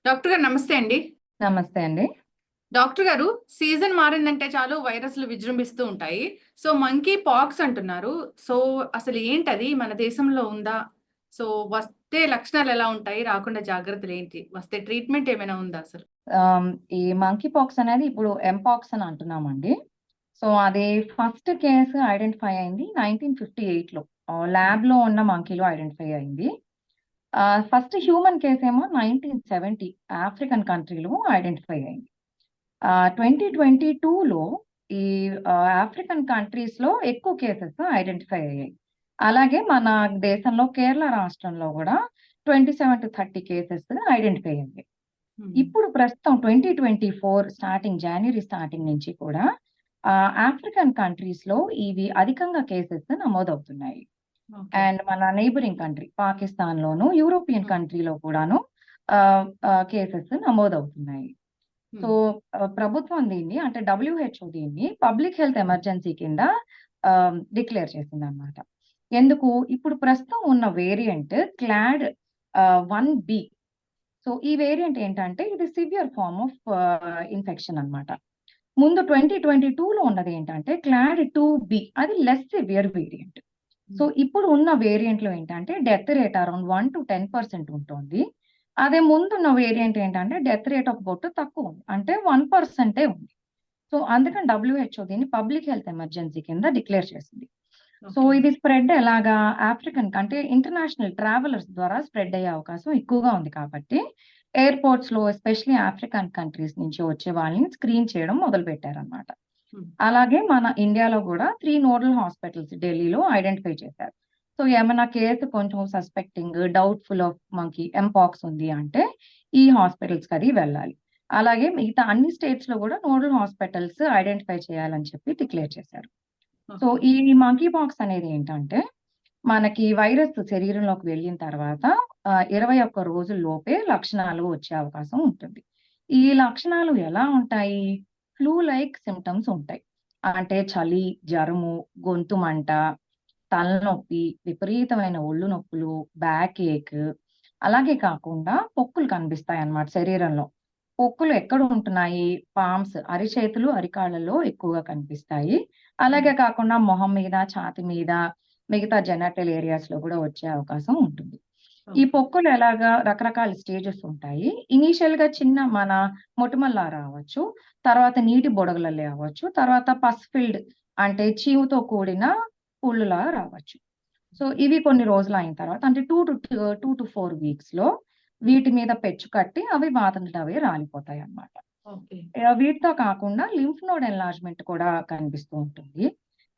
Doctor గారు నమస్తే అండి. నమస్తే అండి. డాక్టర్ గారు, సీజన్ మారిందంటే చాలు వైరస్‌లు విజృంభిస్తూ ఉంటాయి. సో, మంకీ పాక్స్ అంటున్నారు. సో, అసలు ఏంటది? మన దేశంలో ఉందా? సో, వస్తే లక్షణాలు ఎలా ఉంటాయి? రాకుండా జాగ్రత్తలేంటి? వస్తే ట్రీట్మెంట్ ఏమైనా ఉందా అసలు? ఆహ్, ఈ మంకీ పాక్స్ అనేది ఇప్పుడు ఎంపాక్స్ అని అంటున్నామండి. సో, అది ఫస్ట్ కేస్ ఐడెంటిఫై అయింది 1958లో. ల్యాబ్‌లో ఉన్న మంకీలో ఐడెంటిఫై అయింది. ఫస్ట్ హ్యూమన్ కేస్ ఏమో 1970 ఆఫ్రికన్ కంట్రీలో ఐడెంటిఫై అయింది. 2022లో ఈ ఆఫ్రికన్ కంట్రీస్‌లో ఎక్కువ కేసెస్ ఐడెంటిఫై అయ్యాయి. అలాగే మన దేశంలో కేరళ రాష్ట్రంలో గూడా 27-30 కేసెస్ ఐడెంటిఫై అయ్యాయి. హ్మ్. ఇప్పుడు ప్రస్తుతం 2024 జాన్యురీ స్టార్టింగ్ నుంచి కూడా ఆఫ్రికన్ కంట్రీస్‌లో ఇవి అధికంగా కేసెస్ నమోదవుతున్నాయి. ఓకే. అండ్ మన నైబరింగ్ కంట్రీ పాకిస్తాన్‌లోను, యూరోపియన్ హ్మ్. కంట్రీలో కూడాను కేసెస్ నమోదవుతున్నాయి. సో, హ్మ్. ప్రభుత్వం దీన్ని అంటే WHO దీన్ని పబ్లిక్ హెల్త్ ఎమర్జెన్సీ కింద డిక్లేర్ చేసిందనమాట. ఎందుకు? ఇప్పుడు ప్రస్తుతం ఉన్న వేరియంట్ క్లాడ్ 1బి. సో, ఈ వేరియంట్ ఏంటంటే ఇది సివియర్ ఫార్మ్ ఆఫ్ ఇన్ఫెక్షన్ అన్నమాట. ముందు 2022లో ఉన్నదేంటంటే క్లాడ్ 2బి అది లెస్ సివియర్ వేరియంట్. సో, ఇప్పుడు ఉన్న వేరియంట్‌లో ఏంటంటే డెత్ రేట్ అరౌండ్ 1-10% ఉంటోంది. అదే ముందున్న వేరియంట్ ఏంటంటే డెత్ రేట్ ఆఫ్ బొట్టు తక్కువుంది. అంటే 1% ఉంది. సో, అందుకని WHO దీన్ని పబ్లిక్ హెల్త్ ఎమర్జెన్సీ కింద డిక్లేర్ చేసింది. So, okay. ఇది స్ప్రెడ్ ఎలాగా ఆఫ్రికన్ అంటే ఇంటర్నేషనల్ ట్రావెలర్స్ ద్వారా స్ప్రెడ్ అయ్యే అవకాశం ఎక్కువగా ఉంది కాబట్టి ఎయిర్‌పోర్ట్స్‌లో ఎస్పెషల్లీ ఆఫ్రికన్ కంట్రీస్ నుంచి వచ్చే వాళ్ళని స్క్రీన్ చేయడం మొదలుపెట్టారన్నమాట. హ్మ్. అలాగే మన ఇండియాలో గూడా 3 నోడల్ హాస్పిటల్స్ ఢిల్లీలో ఐడెంటిఫై చేశారు. సో, ఏమన్నా కేస్ కొంచెం suspecting, doubtful of monkey mpox ఉంది అంటే ఈ హాస్పిటల్స్‌కది వెళ్ళాలి. అలాగే మిగతా అన్ని స్టేట్స్‌లో గూడా నోడల్ హాస్పిటల్స్ ఐడెంటిఫై చేయాలని చెప్పి డిక్లేర్ చేశారు. So, okay. ఈ మంకీ పాక్స్ అనేది ఏంటంటే, మనకి వైరస్ శరీరంలోకి వెళ్ళిన తర్వాత 21 రోజుల్లోపే లక్షణాలు వచ్చే అవకాశం ఉంటుంది. ఈ లక్షణాలు ఎలా ఉంటాయి? ఫ్లూ లైక్ సింప్టమ్స్ ఉంటాయి. అంటే చలి, జరము, గొంతు మంట, తలనొప్పి, విపరీతమైన ఒళ్ళు నొప్పులు, బ్యాక్ ఏక్ అలాగే కాకుండా పొక్కులు కనిపిస్తాయన్నమాట శరీరంలో. పొక్కులు ఎక్కడ ఉంటున్నాయి? పామ్స్ అరిచేతులు, అరికాళ్ళలో ఎక్కువగా కనిపిస్తాయి. అలాగే కాకుండా మొహం మీద, ఛాతీ మీద, మిగతా జెనిటల్ ఏరియాస్‌లో గూడా వచ్చే అవకాశం ఉంటుంది. ఈ ఓకే. పొక్కులు ఎలాగా రకరకాల స్టేజెస్ ఉంటాయి. ఇనీషియల్‌గా చిన్న మన మొటిమల్లా రావచ్చు. తర్వాత నీటి బుడగలల్లే అవ్వచ్చు. తర్వాత పస్ ఫిల్డ్ అంటే చీముతో కూడిన పుళ్ళులా రావచ్చు. సో, ఇవి కొన్ని రోజులయిన తర్వాత అంటే 2-4 వీక్స్‌లో వీటి మీద పెచ్చు కట్టి అవి వాటంతట అవే రాలిపోతాయన్నమాట. ఓకే. వీటితో కాకుండా లింఫ్ నోడ్ ఎన్లార్జ్‌మెంట్ కూడా కనిపిస్తూ ఉంటుంది.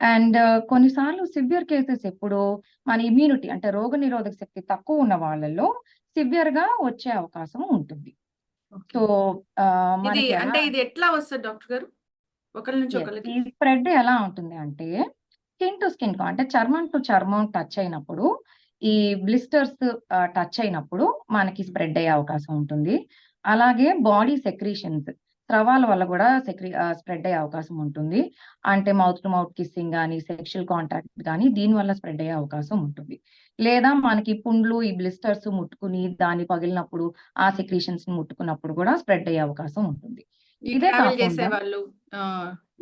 అండ్ కొన్నిసార్లు సివియర్ కేసెస్ ఎప్పుడు మన ఇమ్యూనిటీ అంటే రోగనిరోధక శక్తి తక్కువ ఉన్న వాళ్ళలో సివియర్‌గా వచ్చే అవకాశం ఉంటుంది. ఓకే. సో, ఇది మనకి ఎలా అంటే ఇది ఎట్లా వస్తది డాక్టర్ గారు? ఒకళ్ళ నుంచి యెస్. ఒకళ్ళకి? ఈ స్ప్రెడ్ ఎలా ఉంటుంది అంటే, స్కిన్ టు స్కిన్ అంటే చర్మం టు చర్మం టచ్ అయినప్పుడు, ఈ బ్లిస్టర్స్ టచ్ అయినప్పుడు మనకి స్ప్రెడ్ అయ్యే అవకాశం ఉంటుంది. అలాగే బాడీ సెక్రీషన్స్ స్రవాల వల్ల గూడా స్ప్రెడ్ అయ్యే అవకాశం ఉంటుంది. అంటే మౌత్ టు మౌత్ కిస్సింగ్ గాని, సెక్షువల్ కాంటాక్ట్ గాని దీనివల్ల స్ప్రెడ్ అయ్యే అవకాశం ఉంటుంది. లేదా మనకి పుండ్లు, ఈ బ్లిస్టర్స్ ముట్టుకుని దాన్ని పగిలినప్పుడు, ఆ సెక్రీషన్స్‌ని ముట్టుకున్నప్పుడు గూడా స్ప్రెడ్ అయ్యే అవకాశం ఉంటుంది. ఈ ఇదే ట్రావెల్ కాకుండా చేసేవాళ్ళు. ఆ!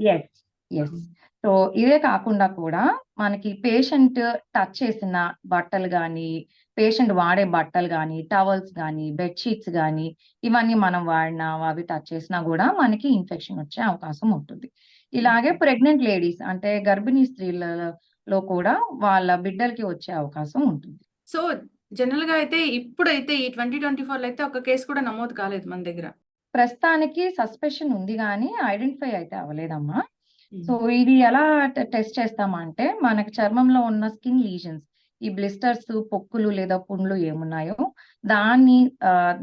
యెస్. యెస్. సో, ఇవే కాకుండా కూడా మనకి పేషెంట్ టచ్ చేసిన బట్టలు గాని, పేషెంట్ వాడే బట్టలు గాని, టవల్స్ గాని, బెడ్ షీట్స్ గాని, ఇవన్నీ మనం వాడినా, అవి టచ్ చేసినా గూడా మనకి ఇన్ఫెక్షన్ వచ్చే అవకాశం ఉంటుంది. ఇలాగే ఓకే. ప్రెగ్నెంట్ లేడీస్ అంటే గర్భిణీ స్త్రీలలో కూడా వాళ్ళ బిడ్డలకి వచ్చే అవకాశం ఉంటుంది. సో, జనరల్‌గా అయితే ఇప్పుడైతే ఈ 2024లో అయితే ఒక్క కేస్ కూడా నమోదు కాలేదు మన దగ్గర. ప్రస్తుతానికి సస్పెషన్ ఉంది గానీ, ఐడెంటిఫై అయితే అవ్వలేదమ్మా. సో, హ్మ్. ఇది ఎలా టెస్ట్ చేస్తామంటే, మనకి చర్మంలో ఉన్న స్కిన్ లీజన్స్, ఈ బ్లిస్టర్స్, పొక్కులు లేదా పుండ్లు ఏమున్నాయో, దాన్ని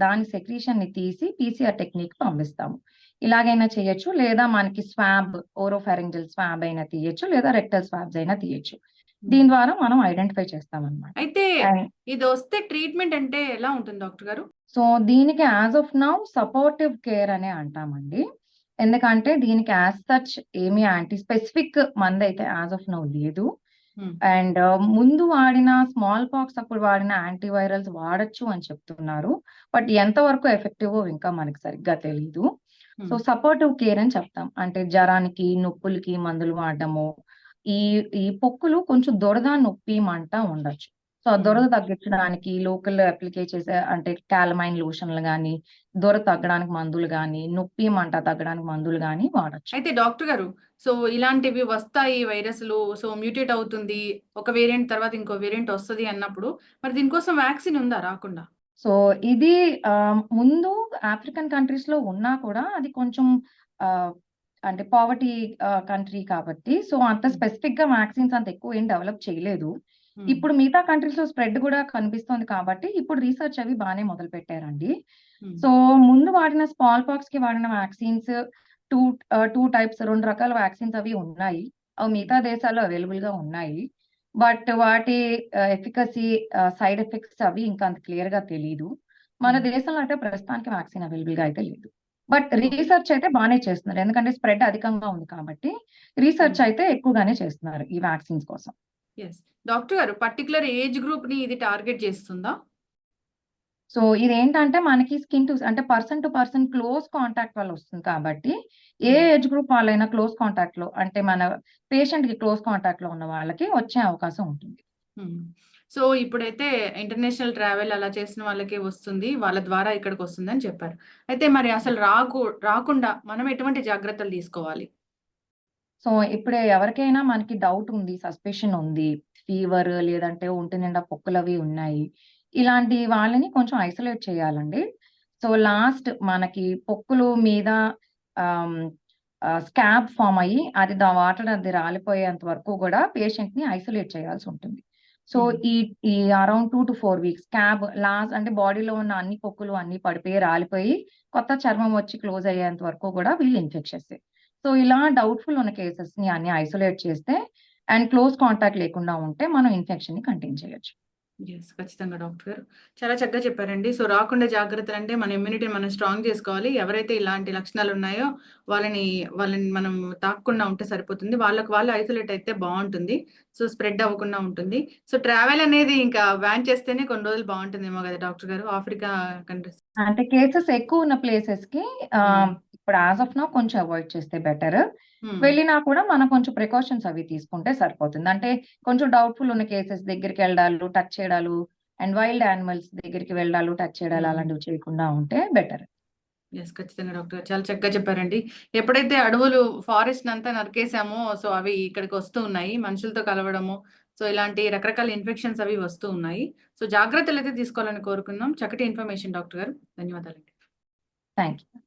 దాని సెక్రీషన్‌ని తీసి పీసీఆర్ టెక్నిక్‌కి పంపిస్తాము. ఇలాగైనా చేయొచ్చు. లేదా మనకి స్వాబ్, ఓరోఫారింజియల్ స్వాబ్ అయినా తీయొచ్చు. లేదా రెక్టల్ స్వాబ్స్ అయినా తీయొచ్చు. హ్మ్. దీని ద్వారా మనం ఐడెంటిఫై చేస్తామనమాట. అయితే అండ్ ఇదొస్తే ట్రీట్మెంట్ అంటే ఎలా ఉంటుంది డాక్టర్ గారు? సో, దీనికి as of now supportive care అనే అంటామండి. ఎందుకంటే దీనికి యాస్ సచ్ ఏమి యాంటీ స్పెసిఫిక్ మందైతే యాస్ ఆఫ్ నౌ లేదు. హ్మ్. అండ్ ముందు వాడిన స్మాల్ పాక్స్ అప్పుడు వాడిన యాంటీవైరల్స్ వాడొచ్చు అని చెప్తున్నారు. బట్ ఎంతవరకు ఎఫెక్టివో ఇంకా మనకి సరిగ్గా తెలీదు. సో హ్మ్. సపోర్టివ్ కేర్ అని చెప్తాం. అంటే జ్వరానికి, నొప్పులకి మందులు వాడడము. ఈ ఈ పొక్కులు కొంచెం దురద, నొప్పి, మంట ఉండొచ్చు. సో ఆ హ్మ్. దురద తగ్గించడానికి లోకల్ అప్లికే చేసే అంటే కాలమైన్ లోషన్లు గానీ, దురద తగ్గడానికి మందులు గానీ, నొప్పి, మంట తగ్గడానికి మందులు గానీ వాడొచ్చు. అయితే డాక్టర్ గారు, సో ఇలాంటివి వస్తాయి వైరస్‌లు. సో మ్యూటేట్ అవుతుంది. ఒక వేరియంట్ తర్వాత ఇంకో వేరియంట్ వస్తది అన్నప్పుడు మరి దీనికోసం వ్యాక్సిన్ ఉందా రాకుండా? సో ఇది ముందు ఆఫ్రికన్ కంట్రీస్‌లో ఉన్నా కూడా అది కొంచెం ఆహ్, అంటే పావర్టీ కంట్రీ కాబట్టి సో అంత హ్మ్. స్పెసిఫిక్‌గా వాక్సిన్స్ అంత ఎక్కువ ఏం డెవలప్ చేయలేదు. హ్మ్. ఇప్పుడు మిగతా కంట్రీస్‌లో స్ప్రెడ్ కూడా కనిపిస్తోంది కాబట్టి ఇప్పుడు రీసెర్చ్ అవి బానే మొదలుపెట్టారండి. హ్మ్. సో ముందు వాడిన స్మాల్ పాక్స్‌కి వాడిన వాక్సిన్స్ 2 టైప్స్ 2 రకాల వాక్సిన్స్ అవి ఉన్నాయి. అవి హ్మ్. మిగతా దేశాల్లో అవైలబుల్‌గా ఉన్నాయి. బట్ వాటి ఎఫికసీ సైడ్ ఎఫెక్ట్స్ అవి ఇంకా అంత క్లియర్‌గా తెలీదు. మన హ్మ్. దేశంలో అయితే ప్రస్తుతానికి వాక్సిన్ అవైలబుల్‌గా అయితే లేదు. But okay. రీసెర్చ్ అయితే బానే చేస్తున్నారు. ఎందుకంటే స్ప్రెడ్ అధికంగా ఉంది కాబట్టి హ్మ్. రీసెర్చ్ అయితే ఎక్కువగానే చేస్తున్నారు ఈ వాక్సిన్స్ కోసం. యెస్. డాక్టర్ గారు పర్టిక్యులర్ ఏజ్ గ్రూప్‌ని ఇది టార్గెట్ చేస్తుందా? సో ఇదేంటంటే మనకి స్కిన్ టు అంటే person to person close contact వల్ల వస్తుంది కాబట్టి ఏ హ్మ్. ఏజ్ గ్రూప్ వాళ్ళైనా క్లోజ్ కాంటాక్ట్‌లో అంటే మన పేషెంట్‌కి క్లోజ్ కాంటాక్ట్‌లో ఉన్న వాళ్ళకి వచ్చే అవకాశం ఉంటుంది. హ్మ్. సో ఇప్పుడైతే ఇంటర్నేషనల్ ట్రావెల్ అలా చేసిన వాళ్ళకే వస్తుంది. వాళ్ళ ద్వారా ఇక్కడికొస్తుందని చెప్పారు. అయితే మరి అసలు రాకుండా మనం ఎటువంటి జాగ్రత్తలు తీసుకోవాలి? సో, ఇప్పుడు ఎవరికైనా మనకి డౌట్ ఉంది, సస్పిషన్ ఉంది, ఫీవర్ లేదంటే ఒంటి నిండా పొక్కులవి ఉన్నాయి. ఇలాంటి వాళ్ళని కొంచెం ఐసోలేట్ చేయాలండి. సో, లాస్ట్ మనకి పొక్కులు మీద ఆహ్, స్కాబ్ ఫార్మ్ అయ్యి అది వాటర్ అది రాలిపోయేంత వరకు గూడా పేషెంట్‌ని ఐసోలేట్ చేయాల్సుంటుంది. సో, హ్మ్. ఈ ఈ అరౌండ్ 2-4 వీక్స్ స్కాబ్ అంటే బాడీలో ఉన్న అన్ని పొక్కులు అన్నీ పడిపోయి, రాలిపోయి కొత్త చర్మం వచ్చి క్లోజ్ అయ్యేంత వరకు గూడా వీళ్ళు ఇన్ఫెక్షన్సే. సో, ఇలా డౌట్‌ఫుల్ ఉన్న కేసెస్‌ని అన్ని ఐసోలేట్ చేస్తే అండ్ క్లోజ్ కాంటాక్ట్ లేకుండా ఉంటే మనం ఇన్ఫెక్షన్‌ని కంటైన్ చేయొచ్చు. యెస్. ఖచ్చితంగా డాక్టర్ గారు. చాలా చక్కగా చెప్పారండి. సో, రాకుండా జాగ్రత్తలంటే మన ఇమ్యూనిటీని మనం స్ట్రాంగ్ చేసుకోవాలి. ఎవరైతే ఇలాంటి లక్షణాలున్నాయో వాళ్ళని మనం తాకకుండా ఉంటే సరిపోతుంది. వాళ్ళకి వాళ్ళు ఐసోలేట్ అయితే బావుంటుంది. సో, స్ప్రెడ్ అవ్వకుండా ఉంటుంది. సో, ట్రావెల్ అనేది ఇంకా బ్యాన్ చేస్తేనే కొన్ని రోజులు బావుంటుందేమో గదా డాక్టర్ గారు. Africa countries. అంటే కేసెస్ ఎక్కువున్న ప్లేసెస్‌కి హ్మ్. ఇప్పుడు యాస్ ఆఫ్ నౌ కొంచెం అవాయిడ్ చేస్తే బెటర్. హ్మ్. వెళ్ళినా కూడా మనం కొంచెం ప్రికాషన్స్ అవి తీసుకుంటే సరిపోతుంది. అంటే కొంచెం డౌట్‌ఫుల్ ఉన్న కేసెస్ దగ్గరికెళ్ళడాలు, టచ్ చేయడాలు అండ్ వైల్డ్ యానిమల్స్ దగ్గరికి వెళ్ళడాలు, టచ్ చేయడాలు హ్మ్. అలాంటివి చేయకుండా ఉంటే బెటర్. యెస్. ఖచ్చితంగా డాక్టర్ గారు. చాలా చక్కగా చెప్పారండి. ఎప్పుడైతే ఫారెస్ట్‌నంతా నరికేసామో, సో, అవి ఇక్కడికొస్తూ ఉన్నాయి. మనుషులతో కలవడము, సో, ఇలాంటి రకరకాల ఇన్ఫెక్షన్స్ అవి వస్తూ ఉన్నాయి. సో, జాగ్రత్తలైతే తీసుకోవాలని కోరుకుందాం. చక్కటి ఇన్ఫర్మేషన్ డాక్టర్ గారు. ధన్యవాదాలండి. Thank you.